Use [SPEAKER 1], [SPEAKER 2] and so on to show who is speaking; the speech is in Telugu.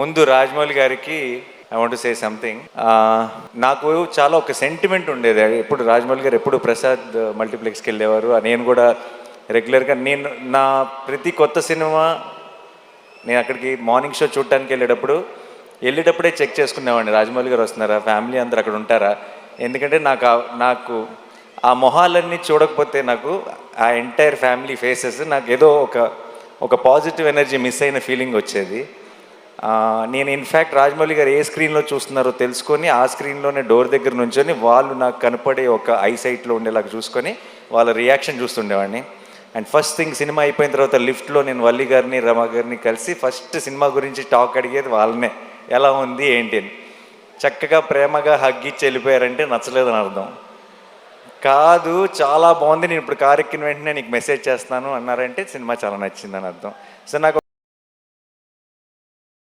[SPEAKER 1] ముందు రాజమౌళి గారికి ఐ వాంట్ సే సంథింగ్. నాకు చాలా ఒక సెంటిమెంట్ ఉండేది. ఎప్పుడు రాజమౌళి గారు ఎప్పుడు ప్రసాద్ మల్టీప్లెక్స్కి వెళ్ళేవారు. నేను కూడా రెగ్యులర్గా నా ప్రతి కొత్త సినిమా నేను అక్కడికి మార్నింగ్ షో చూడటానికి వెళ్ళేటప్పుడే చెక్ చేసుకునేవాడిని, రాజమౌళి గారు వస్తున్నారా, ఫ్యామిలీ అందరు అక్కడ ఉంటారా. ఎందుకంటే నాకు ఆ మొహాలన్నీ చూడకపోతే నాకు ఆ ఎంటైర్ ఫ్యామిలీ ఫేసెస్ నాకు ఏదో ఒక పాజిటివ్ ఎనర్జీ మిస్ అయిన ఫీలింగ్ వచ్చేది. నేను ఇన్ఫ్యాక్ట్ రాజమౌళి గారు ఏ స్క్రీన్లో చూస్తున్నారో తెలుసుకొని ఆ స్క్రీన్లోనే డోర్ దగ్గర నుంచొని వాళ్ళు నాకు కనపడే ఒక ఐసైట్లో ఉండేలాగా చూసుకొని వాళ్ళ రియాక్షన్ చూస్తుండేవాడిని. అండ్ ఫస్ట్ థింగ్ సినిమా అయిపోయిన తర్వాత లిఫ్ట్లో నేను వల్లి గారిని రమ గారిని కలిసి ఫస్ట్ సినిమా గురించి టాక్ అడిగేది వాళ్ళనే, ఎలా ఉంది ఏంటి అని. చక్కగా ప్రేమగా హగ్గిచ్చి వెళ్ళిపోయారంటే నచ్చలేదని అర్థం కాదు, చాలా బాగుంది, నేను ఇప్పుడు కారు ఎక్కిన వెంటనే నీకు మెసేజ్ చేస్తాను అన్నారంటే సినిమా చాలా నచ్చిందని అర్థం. సో నాకు